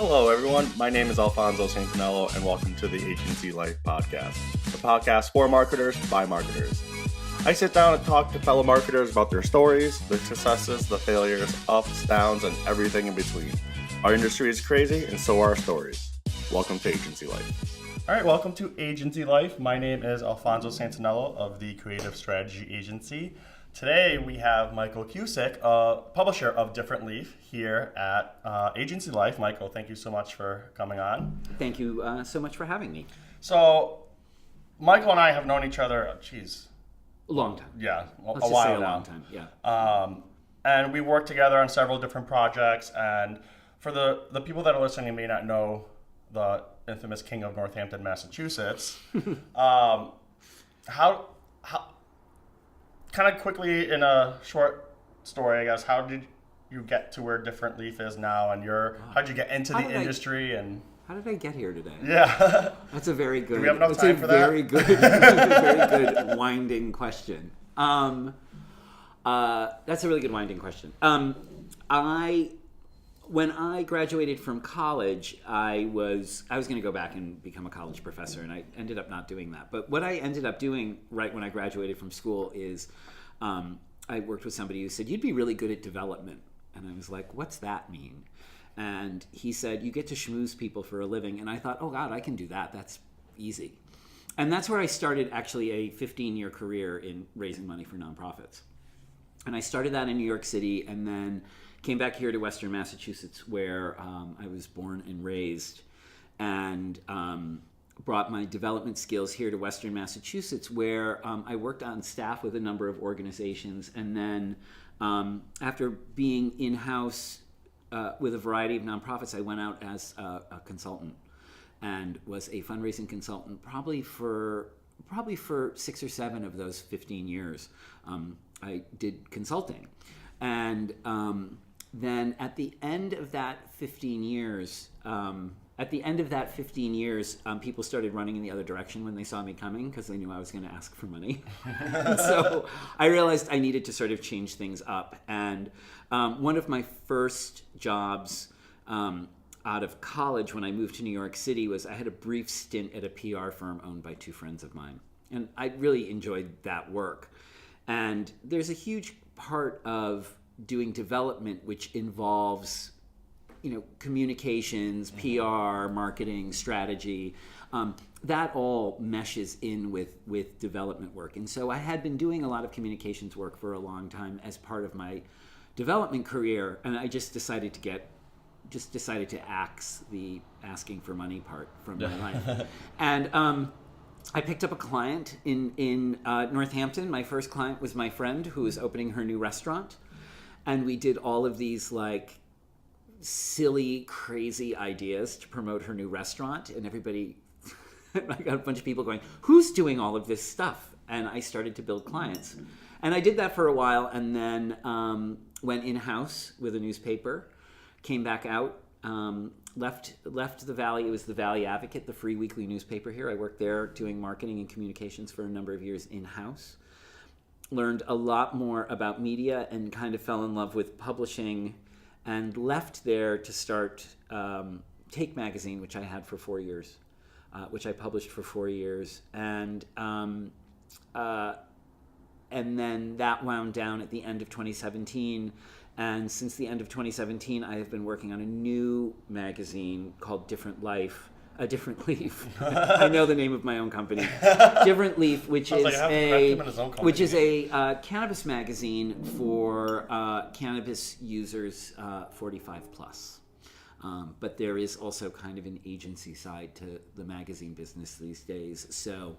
Hello, everyone. My name is Alfonso Santaniello, and welcome to the Agency Life podcast, the podcast for marketers by marketers. I sit down and talk to fellow marketers about their stories, their successes, the failures, ups, downs, and everything in between. Our industry is crazy, and so are our stories. Welcome to Agency Life. All right, welcome to Agency Life. My name is Alfonso Santaniello of the Creative Strategy Agency. Today we have Michael Kusek, publisher of Different Leaf, here at Agency Life. Michael, thank you so much for coming on. Thank you so much for having me. So, Michael and I have known each other, A long time. Yeah, Let's a just while say a now. long time, yeah. And we worked together on several different projects. And for the people that are listening may not know the infamous King of Northampton, Massachusetts, how kind of quickly in a short story, I guess, how did you get to where Different Leaf is now, and how'd you get into the industry? How did I get here today? Yeah, that's a very good. Do we have enough time for that? Very good, very good winding question. That's a really good winding question. When I graduated from college, I was going to go back and become a college professor, and I ended up not doing that. But what I ended up doing right when I graduated from school is I worked with somebody who said, "You'd be really good at development." And I was like, "What's that mean?" And he said, "You get to schmooze people for a living." And I thought, "Oh God, I can do that. That's easy." And that's where I started actually a 15-year career in raising money for nonprofits. And I started that in New York City, and then came back here to Western Massachusetts, where I was born and raised, and brought my development skills here to Western Massachusetts, where I worked on staff with a number of organizations. And then after being in-house with a variety of nonprofits, I went out as a consultant and was a fundraising consultant probably for 6 or 7 of those 15 years. I did consulting. And then at the end of that 15 years, people started running in the other direction when they saw me coming, because they knew I was going to ask for money. So I realized I needed to sort of change things up. And one of my first jobs out of college when I moved to New York City was I had a brief stint at a PR firm owned by 2 friends of mine. And I really enjoyed that work. And there's a huge part of doing development which involves, communications, PR, marketing, strategy. That all meshes in with development work. And so I had been doing a lot of communications work for a long time as part of my development career, and I just decided to axe the asking for money part from my life. And I picked up a client in Northampton. My first client was my friend who was opening her new restaurant. And we did all of these silly, crazy ideas to promote her new restaurant. And everybody, I got a bunch of people going, "Who's doing all of this stuff?" And I started to build clients. And I did that for a while, and then went in-house with a newspaper, came back out, left the Valley. It was the Valley Advocate, the free weekly newspaper here. I worked there doing marketing and communications for a number of years in-house. Learned a lot more about media and kind of fell in love with publishing, and left there to start Take magazine, which I had for 4 years, which I published for 4 years. And then that wound down at the end of 2017. And since the end of 2017, I have been working on a new magazine called Different Leaf. I know the name of my own company. Different Leaf, which is a cannabis magazine for cannabis users 45 plus. But there is also kind of an agency side to the magazine business these days. So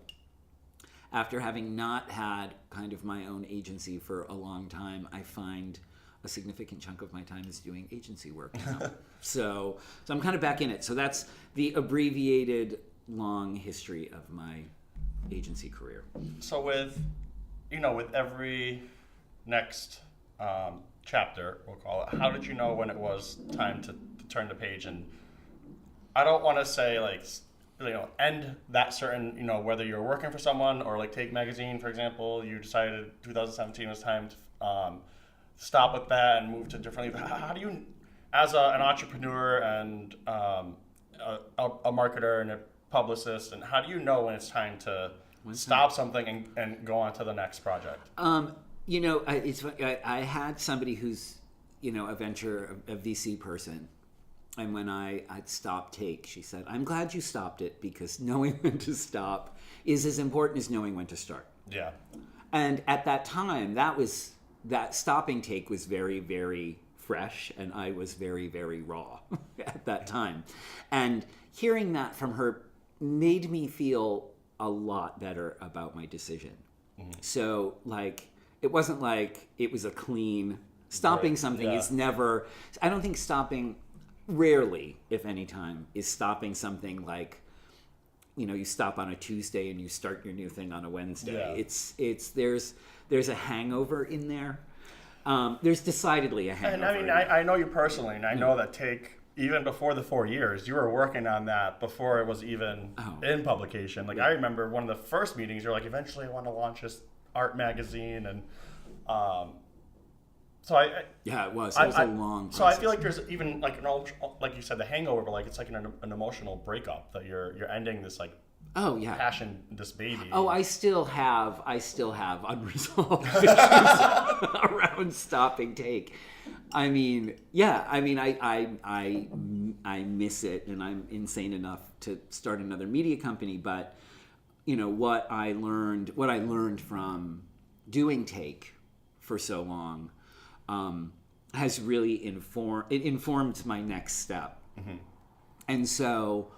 after having not had kind of my own agency for a long time, I find a significant chunk of my time is doing agency work now. So I'm kind of back in it. So that's the abbreviated long history of my agency career. So with every next chapter, we'll call it, how did you know when it was time to turn the page? And I don't want to say end that certain, whether you're working for someone or Take magazine, for example, you decided 2017 was time to stop with that and move to Different Leaf. How do you as an entrepreneur and a marketer and a publicist, and how do you know when it's time to stop something and go on to the next project? I had somebody who's, a VC person. And when I'd stop Take, she said, I'm glad you stopped it because knowing when to stop is as important as knowing when to start. Yeah. And at that time, that stopping Take was very, very fresh, and I was very, very raw at that time. And hearing that from her made me feel a lot better about my decision. Mm-hmm. So, it wasn't like it was a clean... Stopping something is never... I don't think stopping... Rarely, if any time, is stopping something like, you stop on a Tuesday and you start your new thing on a Wednesday. Yeah. There's a hangover in there. There's decidedly a hangover. And I know you personally, and I know that Take, even before the 4 years, you were working on that before it was even in publication. I remember one of the first meetings, you're like, eventually I want to launch this art magazine, and so it was a long process. So I feel like there's even like you said, the hangover, but it's like an emotional breakup that you're ending this passion, this baby. Oh, I still have unresolved issues around stopping Take. I miss it, and I'm insane enough to start another media company. But what I learned from doing Take for so long. Has really informed my next step. Mm-hmm. And so,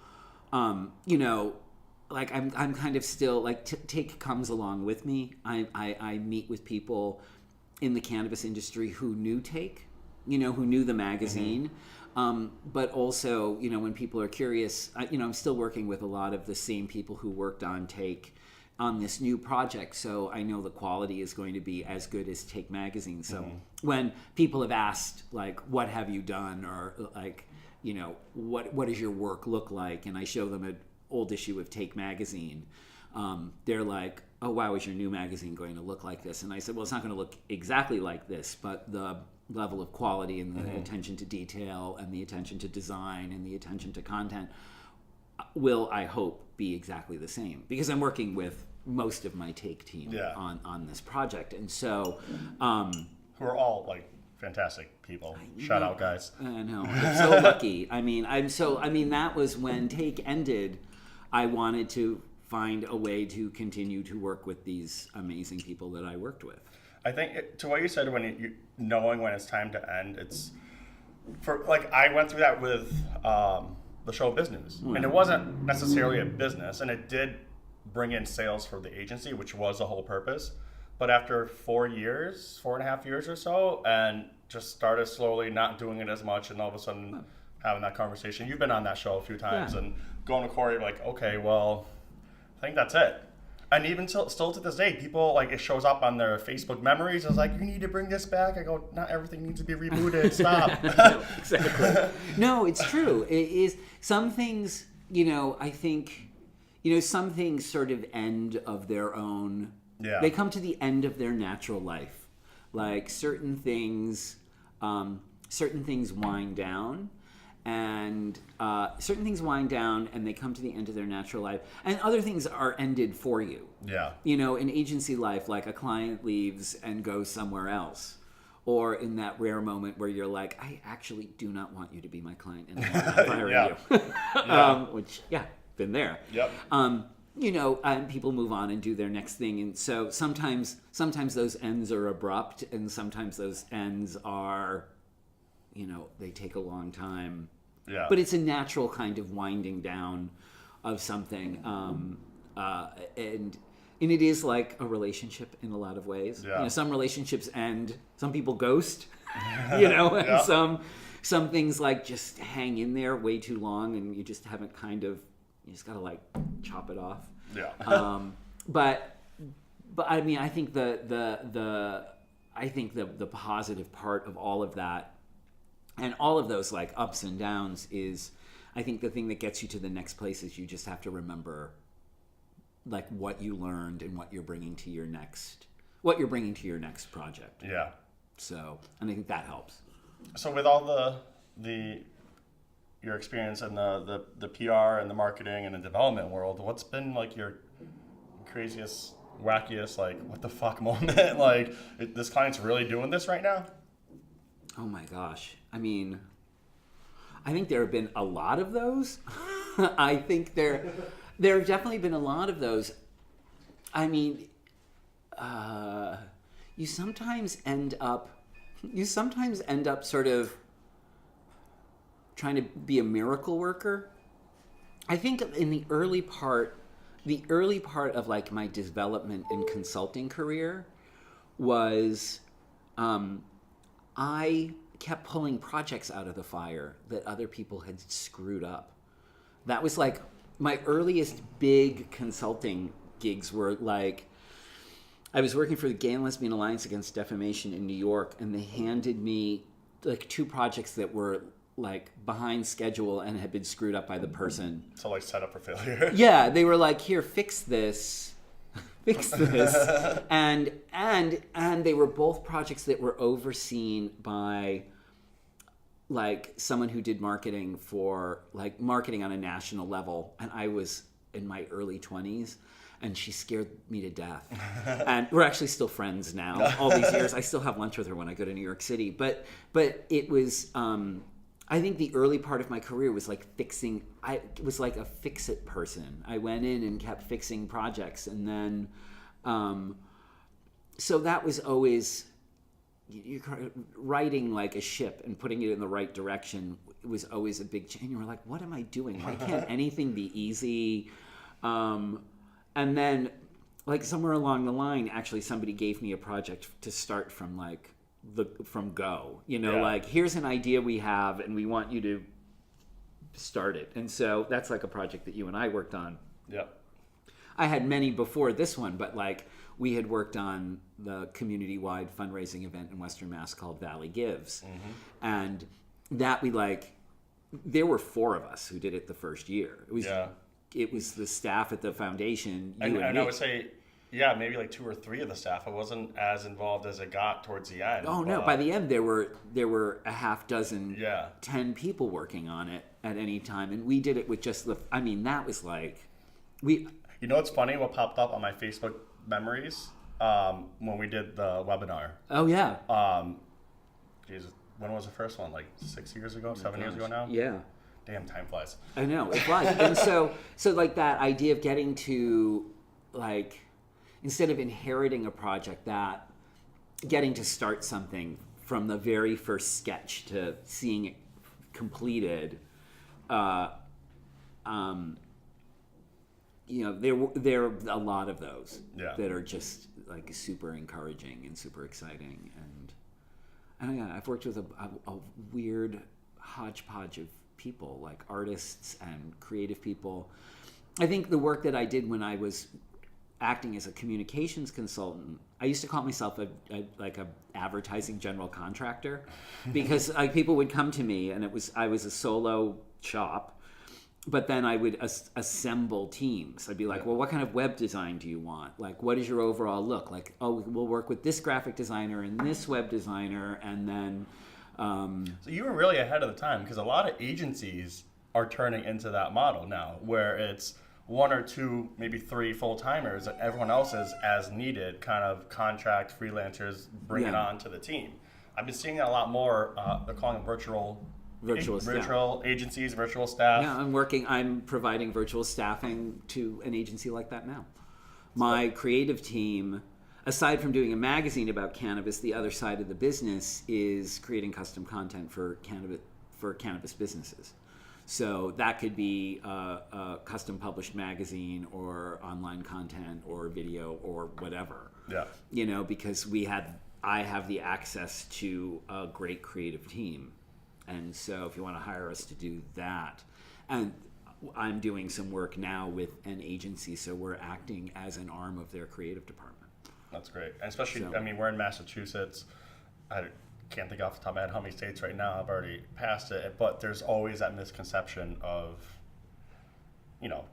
I'm kind of still, Take comes along with me. I meet with people in the cannabis industry who knew Take, who knew the magazine. Mm-hmm. But also, when people are curious, I'm still working with a lot of the same people who worked on Take on this new project, so I know the quality is going to be as good as Take magazine. So when people have asked, what have you done, or what does your work look like, and I show them an old issue of Take magazine, they're like, oh wow, is your new magazine going to look like this? And I said, well, it's not going to look exactly like this, but the level of quality and the attention to detail and the attention to design and the attention to content will, I hope, be exactly the same, because I'm working with most of my Take team on this project, and so who are all fantastic people. Shout out, guys. I know, I'm so lucky. That was when Take ended. I wanted to find a way to continue to work with these amazing people that I worked with. I think to what you said, when knowing when it's time to end, it's for I went through that with the show Business, and it wasn't necessarily a business, and it did bring in sales for the agency, which was the whole purpose. But after 4.5 years or so, and just started slowly not doing it as much, and all of a sudden having that conversation. You've been on that show a few times, and going to Corey okay, well, I think that's it. And even still to this day, people it shows up on their Facebook memories. I was like, you need to bring this back. I go, not everything needs to be rebooted. Stop. No, exactly. No, it's true. It is some things. I think, some things sort of end of their own. Yeah. They come to the end of their natural life. Certain things wind down. And certain things wind down and they come to the end of their natural life, and other things are ended for you. Yeah. In agency life, a client leaves and goes somewhere else, or in that rare moment where you're like, I actually do not want you to be my client anymore. I'm firing you. Which, been there. Yep. And people move on and do their next thing, and so sometimes those ends are abrupt, and sometimes those ends are, they take a long time. Yeah. But it's a natural kind of winding down of something. And it is like a relationship in a lot of ways. Yeah. Some relationships end, some people ghost, and some things just hang in there way too long, and you just haven't you just gotta chop it off. Yeah. But I mean, I think the positive part of all of that, and all of those ups and downs, is I think the thing that gets you to the next place is you just have to remember what you learned and what you're bringing to your next project. Yeah. So, and I think that helps. So with all your experience in the PR and the marketing and the development world, what's been like your craziest, wackiest, like what the fuck moment? Like this client's really doing this right now? Oh my gosh. I mean, I think there have been a lot of those. I think there have definitely been a lot of those. I mean, you sometimes end up sort of trying to be a miracle worker. I think in the early part of like my development and consulting career was I kept pulling projects out of the fire that other people had screwed up. That was like my earliest big consulting gigs were like, I was working for the Gay and Lesbian Alliance Against Defamation in New York, and they handed me like 2 projects that were like behind schedule and had been screwed up by the person. So like set up for failure. Yeah, they were like, here, fix this. and they were both projects that were overseen by like someone who did marketing on a national level, and I was in my early 20s, and she scared me to death. And we're actually still friends now all these years. I still have lunch with her when I go to New York City, but it was I think the early part of my career was like fixing. I was like a fix-it person. I went in and kept fixing projects, and then, so that was always, you're riding like a ship and putting it in the right direction. It was always a big change. You were like, what am I doing? Why can't anything be easy? And then, like somewhere along the line, actually somebody gave me a project to start from like. From go, like here's an idea we have and we want you to start it. And so that's like a project that you and I worked on. Yeah. I had many before this one, but like we had worked on the community-wide fundraising event in Western Mass called Valley Gives. Mm-hmm. And that there were 4 of us who did it the first year. It was the staff at the foundation. And I would say, yeah, maybe like 2 or 3 of the staff. It wasn't as involved as it got towards the end. Oh no! By the end, there were a half dozen, 10 people working on it at any time, and we did it with just the. I mean, that was like, we. You know what's funny? What popped up on my Facebook memories when we did the webinar? Oh yeah. Jesus, when was the first one? Like 6 years ago, 7 years ago now? Yeah. Damn, time flies. I know it flies, and so like that idea of getting to like. Instead of inheriting a project, that getting to start something from the very first sketch to seeing it completed, there are a lot of those that are just like super encouraging and super exciting. And yeah, I've worked with a weird hodgepodge of people, like artists and creative people. I think the work that I did when I was acting as a communications consultant, I used to call myself a advertising general contractor, because like people would come to me and I was a solo shop, but then I would assemble teams. I'd be like, well, what kind of web design do you want? Like, what is your overall look? Like, oh, we'll work with this graphic designer and this web designer, and then. So you were really ahead of the time, because a lot of agencies are turning into that model now, where it's 1 or 2, maybe 3 full-timers, and everyone else is as needed, kind of contract freelancers, bring it on to the team. I've been seeing that a lot more. They're calling them virtual agencies, virtual staff. Yeah, I'm providing virtual staffing to an agency like that now. My creative team, aside from doing a magazine about cannabis, the other side of the business is creating custom content for cannabis businesses. So that could be a custom published magazine or online content or video or whatever. Yeah. Because I have the access to a great creative team. And so if you want to hire us to do that, and I'm doing some work now with an agency, so we're acting as an arm of their creative department. That's great. And especially, we're in Massachusetts. I can't think off the top of my head how many states right now. I've already passed it, but there's always that misconception of,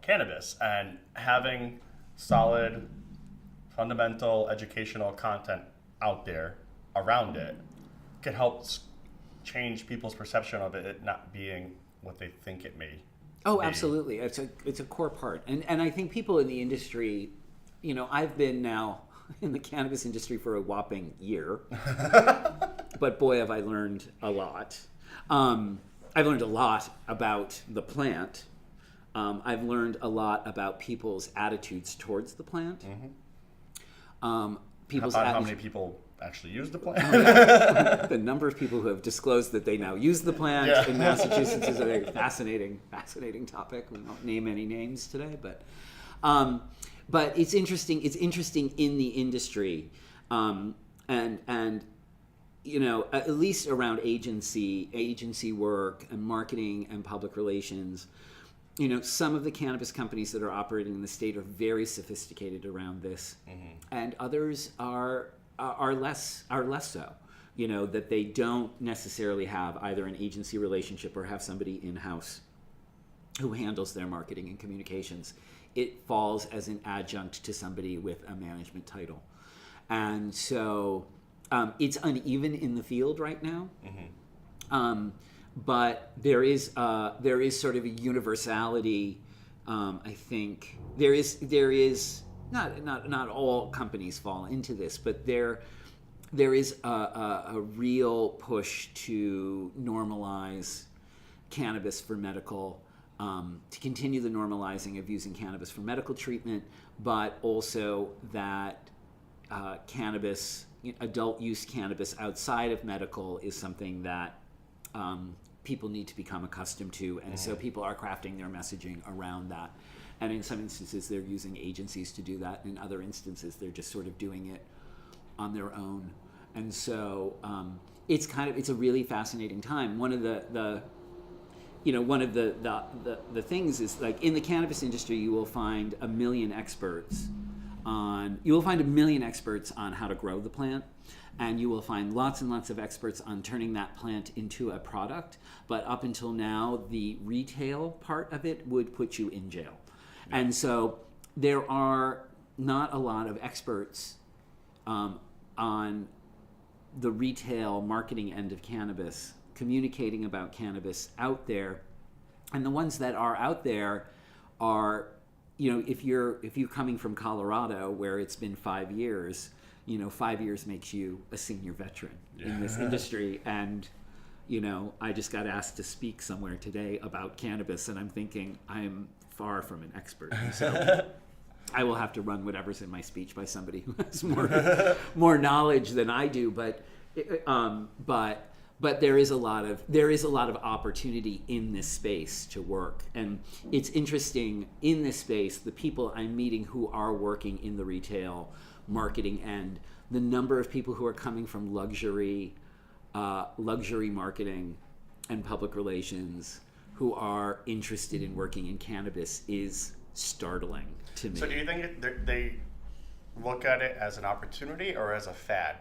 cannabis, and having solid, fundamental educational content out there around it can help change people's perception of it not being what they think it may. Oh, absolutely. It's a core part. And I think people in the industry, I've been now in the cannabis industry for a whopping year. But boy, have I learned a lot. I've learned a lot about the plant. I've learned a lot about people's attitudes towards the plant. How many people actually use the plant? The number of people who have disclosed that they now use the plant in Massachusetts is a very fascinating topic. We won't name any names today, but it's interesting. It's interesting in the industry, and at least around agency work and marketing and public relations. Some of the cannabis companies that are operating in the state are very sophisticated around this, and others are less so. That they don't necessarily have either an agency relationship or have somebody in-house who handles their marketing and communications. It falls as an adjunct to somebody with a management title, and so it's uneven in the field right now. But there is sort of a universality. I think there is not all companies fall into this, but there is a real push to normalize cannabis for medical, to continue the normalizing of using cannabis for medical treatment, but also that cannabis, adult use cannabis outside of medical, is something that people need to become accustomed to, and so people are crafting their messaging around that. And in some instances, they're using agencies to do that. In other instances, they're just sort of doing it on their own. And so it's a really fascinating time. One of the things is, like, in the cannabis industry, you will find a million experts on how to grow the plant. And you will find lots and lots of experts on turning that plant into a product. But up until now, the retail part of it would put you in jail. Yeah. And so there are not a lot of experts on the retail marketing end of cannabis communicating about cannabis out there. And the ones that are out there are, if you're coming from Colorado, where it's been 5 years, 5 years makes you a senior veteran in this industry. And, I just got asked to speak somewhere today about cannabis, and I'm thinking I'm far from an expert. So I will have to run whatever's in my speech by somebody who has more knowledge than I do. But there is a lot of opportunity in this space to work. And it's interesting, in this space, the people I'm meeting who are working in the retail marketing end, the number of people who are coming from luxury marketing and public relations who are interested in working in cannabis is startling to me. So do you think they look at it as an opportunity or as a fad?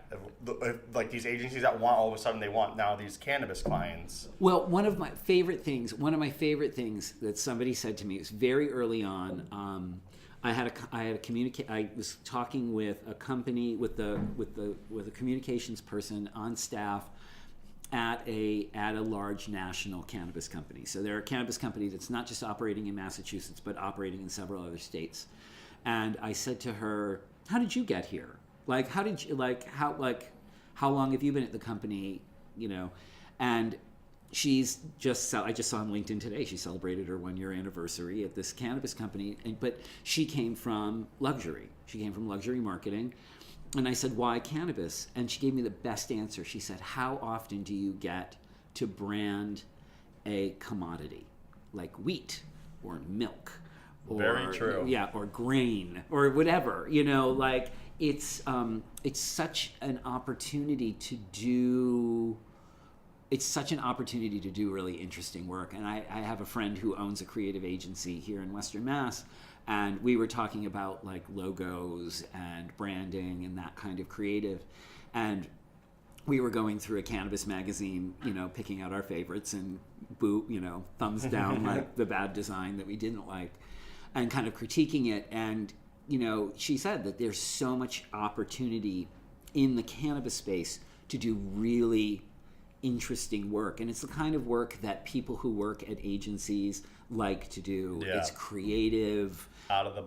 Like these agencies that want, all of a sudden they want now these cannabis clients. Well, one of my favorite things that somebody said to me was very early on. I was talking with a company with a communications person on staff at a large national cannabis company. So they're a cannabis company that's not just operating in Massachusetts, but operating in several other states. And I said to her, "How did you get here? How long have you been at the company? And I just saw on LinkedIn today, she celebrated her 1-year anniversary at this cannabis company, but she came from luxury. She came from luxury marketing. And I said, "Why cannabis?" And she gave me the best answer. She said, "How often do you get to brand a commodity like wheat or milk?" Very true. Yeah, or grain or whatever. It's such an opportunity to do. It's such an opportunity to do really interesting work. And I have a friend who owns a creative agency here in Western Mass, and we were talking about like logos and branding and that kind of creative. And we were going through a cannabis magazine, picking out our favorites and thumbs down like the bad design that we didn't like, and kind of critiquing it. And, she said that there's so much opportunity in the cannabis space to do really interesting work, and it's the kind of work that people who work at agencies like to do. Yeah. It's creative, out of the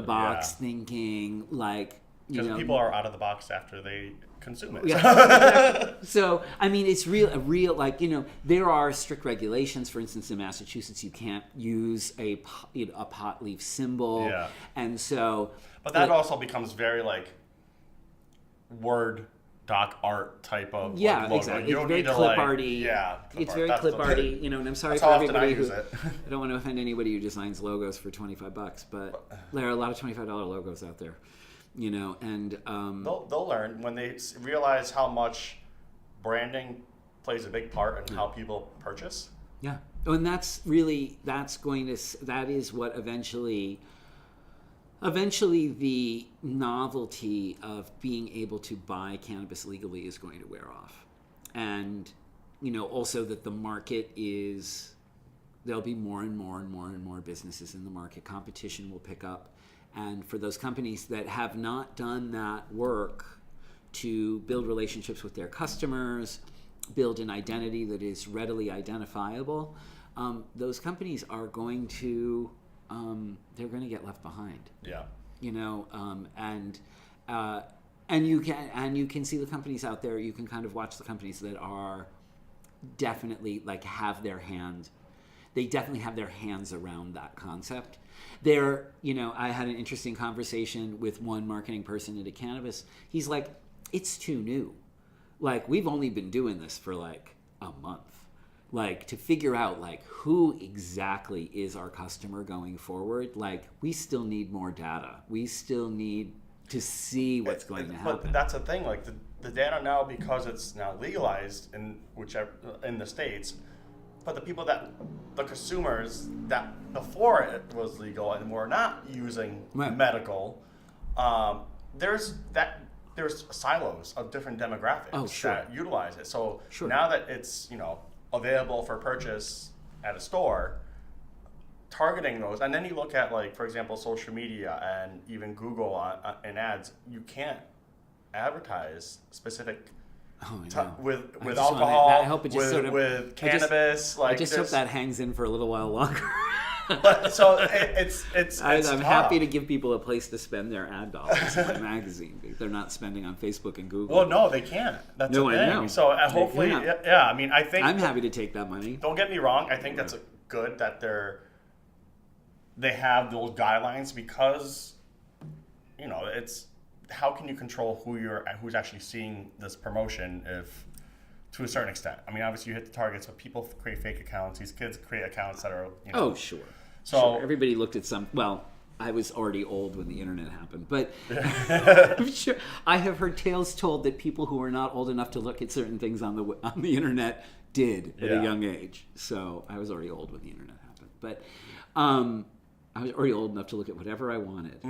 box thinking, like, because people are out of the box after they consume it. Yeah. So I mean, it's real like, there are strict regulations. For instance, in Massachusetts, you can't use a pot leaf symbol, and so. But that also becomes very like Word doc art type of logo. Exactly. You It's don't very need to clip arty. It's very clip arty. And I'm sorry for everybody who. I don't want to offend anybody who designs logos for $25, but there are a lot of $25 logos out there. And they'll learn when they realize how much branding plays a big part in how people purchase. Yeah, and that is what eventually the novelty of being able to buy cannabis legally is going to wear off. And, also that the market there'll be more and more and more and more businesses in the market. Competition will pick up. And for those companies that have not done that work to build relationships with their customers, build an identity that is readily identifiable, those companies are going to they're going to get left behind. Yeah. And you can see the companies out there. You can kind of watch the companies that are definitely like they definitely have their hands around that concept. I had an interesting conversation with one marketing person at a Cannabis. He's like, it's too new. Like, we've only been doing this for like a month. Like, to figure out like who exactly is our customer going forward, like, we still need more data. We still need to see what's going to happen. But that's the thing, like the data now, because it's now legalized in the States, but the consumers that before it was legal and were not using medical, there's silos of different demographics that utilize it. So now that it's available for purchase at a store, targeting those, and then you look at, like, for example, social media and even Google in ads, you can't advertise specific with alcohol, I hope it just with cannabis. I just hope that hangs in for a little while longer. But so it's I'm happy to give people a place to spend their ad dollars in my magazine. They're not spending on Facebook and Google. Well, no, they can't. That's the thing. I know. So hopefully, I mean, I think I'm happy to take that money. Don't get me wrong. I think that's good that they have those guidelines, because it's, how can you control who's actually seeing this promotion if, to a certain extent? I mean, obviously you hit the targets, but people create fake accounts. These kids create accounts that are, Oh, sure. So everybody looked at I was already old when the internet happened, but I'm sure I have heard tales told that people who were not old enough to look at certain things on the internet did at a young age. So I was already old when the internet happened, but I was already old enough to look at whatever I wanted.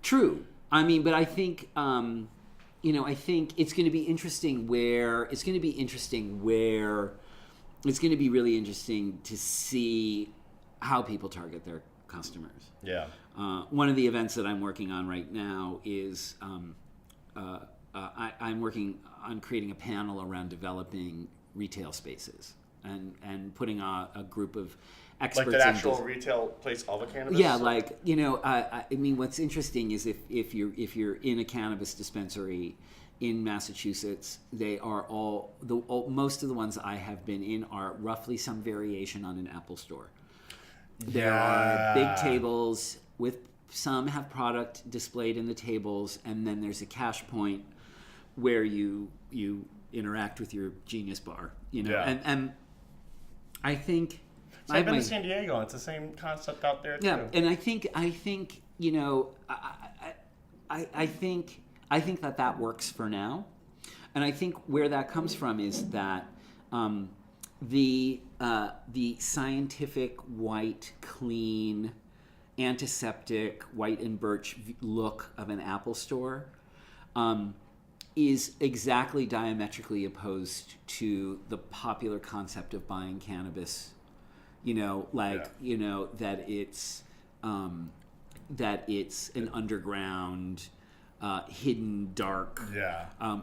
True. I mean, but I think, I think it's going to be interesting it's going to be really interesting to see how people target their customers. Yeah. One of the events that I'm working on right now is I'm working on creating a panel around developing retail spaces and putting a group of experts, like the actual retail place of a cannabis. Yeah, like I mean, what's interesting is if you're in a cannabis dispensary in Massachusetts, they are most of the ones I have been in are roughly some variation on an Apple store. There are big tables some have product displayed in the tables, and then there's a cash point where you interact with your Genius bar, and I think. I've been to San Diego. It's the same concept out there too. Yeah, and I think I think that works for now, and I think where that comes from is that the scientific, white, clean, antiseptic, white and birch look of an Apple store is exactly diametrically opposed to the popular concept of buying cannabis. That it's an underground hidden, dark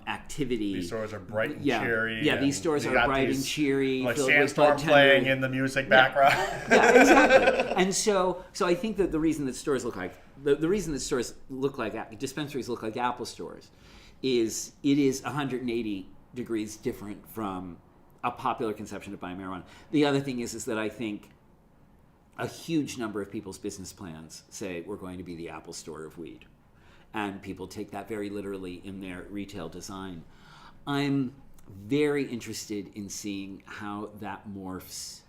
activity. These stores are bright and cheery. Yeah, these stores are bright and cheery. Like filled Sandstorm with playing in the music background. Yeah, exactly. And so I think that the reason that stores look like dispensaries look like Apple stores is it is 180 degrees different from a popular conception of buying marijuana. The other thing is that I think a huge number of people's business plans say we're going to be the Apple store of weed. And people take that very literally in their retail design. I'm very interested in seeing how that morphs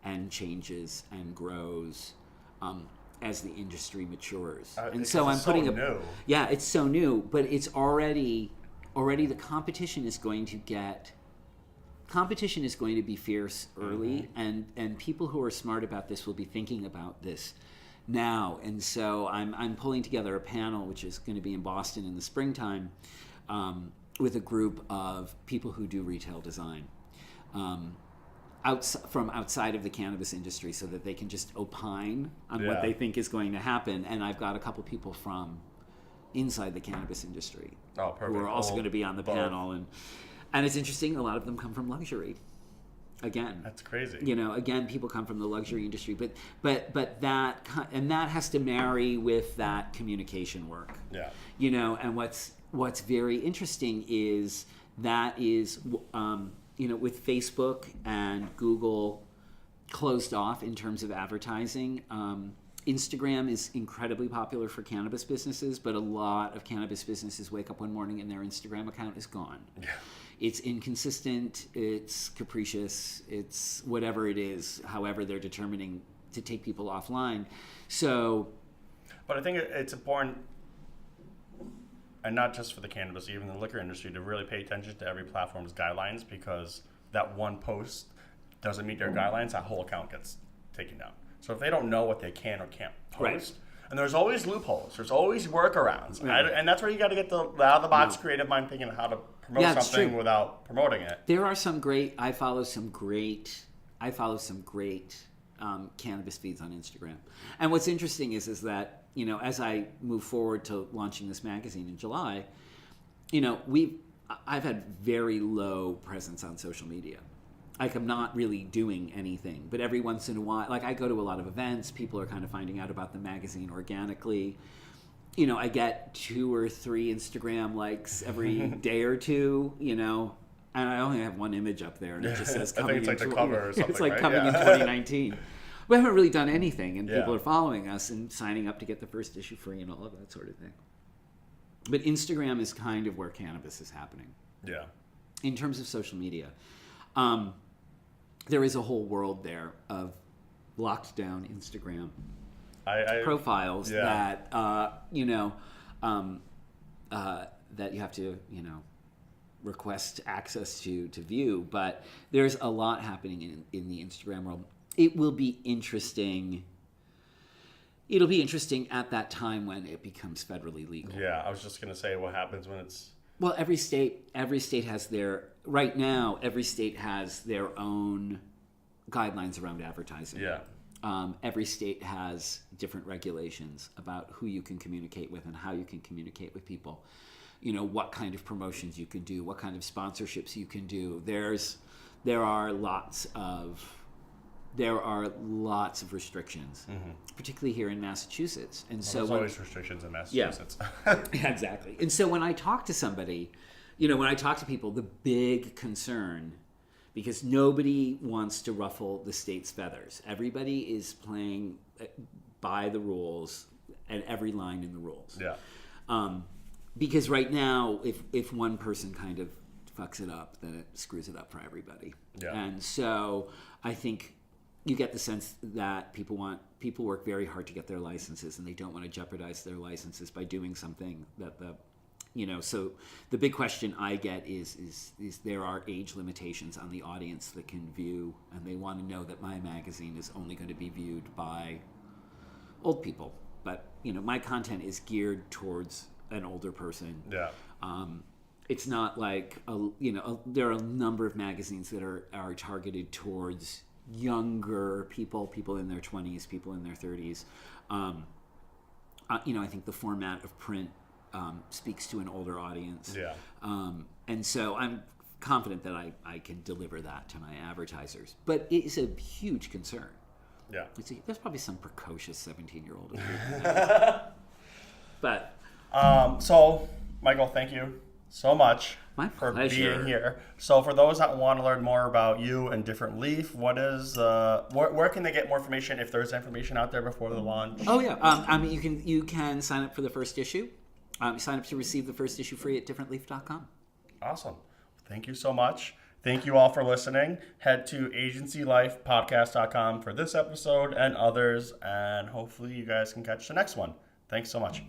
and changes and grows as the industry matures. And so I'm putting new. Yeah, it's so new, but it's already the competition is going to be fierce early, and people who are smart about this will be thinking about this now. And so I'm pulling together a panel which is going to be in Boston in the springtime with a group of people who do retail design from outside of the cannabis industry, so that they can just opine on what they think is going to happen. And I've got a couple people from inside the cannabis industry who are also going to be on the panel, and it's interesting. A lot of them come from luxury. Again, that's crazy. Again, people come from the luxury industry, but that has to marry with that communication work. Yeah. And what's very interesting is with Facebook and Google closed off in terms of advertising. Instagram is incredibly popular for cannabis businesses, but a lot of cannabis businesses wake up one morning and their Instagram account is gone. Yeah. It's inconsistent, it's capricious, it's whatever it is, however they're determining to take people offline. So, but I think it's important, and not just for the cannabis, even the liquor industry, to really pay attention to every platform's guidelines, because that one post doesn't meet their guidelines, that whole account gets taken down. So if they don't know what they can or can't post, right. And there's always loopholes, there's always workarounds, right. And that's where you got to get the out-of-the-box creative mind thinking how to promote something without promoting it. There are I follow some great cannabis feeds on Instagram. And what's interesting is that, as I move forward to launching this magazine in July, I've had very low presence on social media. Like, I'm not really doing anything, but every once in a while, like, I go to a lot of events, people are kind of finding out about the magazine organically. I get 2 or 3 Instagram likes every day or two, and I only have one image up there, and it just says coming I think it's like the cover or something, it's like right? coming in 2019. We haven't really done anything, and people are following us and signing up to get the first issue free and all of that sort of thing. But Instagram is kind of where cannabis is happening. Yeah. In terms of social media. There is a whole world there of locked down Instagram profiles that that you have to request access to view. But there's a lot happening in the Instagram world. It will be interesting. It'll be interesting at that time when it becomes federally legal. Yeah, I was just gonna say, what happens when it's... Well, every state has their... Right now, every state has their own guidelines around advertising. Yeah. Every state has different regulations about who you can communicate with and how you can communicate with people. What kind of promotions you can do, what kind of sponsorships you can do. There are lots of restrictions, particularly here in Massachusetts. And so there's always restrictions in Massachusetts. Yeah, exactly. And so when I talk to somebody, when I talk to people, the big concern, because nobody wants to ruffle the state's feathers. Everybody is playing by the rules and every line in the rules. Yeah. Because right now, if one person kind of fucks it up, then it screws it up for everybody. Yeah. And so I think you get the sense that people work very hard to get their licenses, and they don't want to jeopardize their licenses by doing something that so the big question I get is there are age limitations on the audience that can view, and they want to know that my magazine is only going to be viewed by old people. But, my content is geared towards an older person. Yeah. It's not like, there are a number of magazines that are targeted towards younger people in their 20s, people in their 30s. I think the format of print speaks to an older audience. Yeah. And so I'm confident that I can deliver that to my advertisers. But it is a huge concern. Yeah. There's probably some precocious 17-year-old. But so, Michael, thank you so much My for pleasure. being here. So, for those that want to learn more about you and Different Leaf, what is where can they get more information if there's information out there before the launch? Oh yeah, you can sign up for the first issue. Sign up to receive the first issue free at differentleaf.com. Awesome. Thank you so much. Thank you all for listening. Head to agencylifepodcast.com for this episode and others, and hopefully you guys can catch the next one. Thanks so much.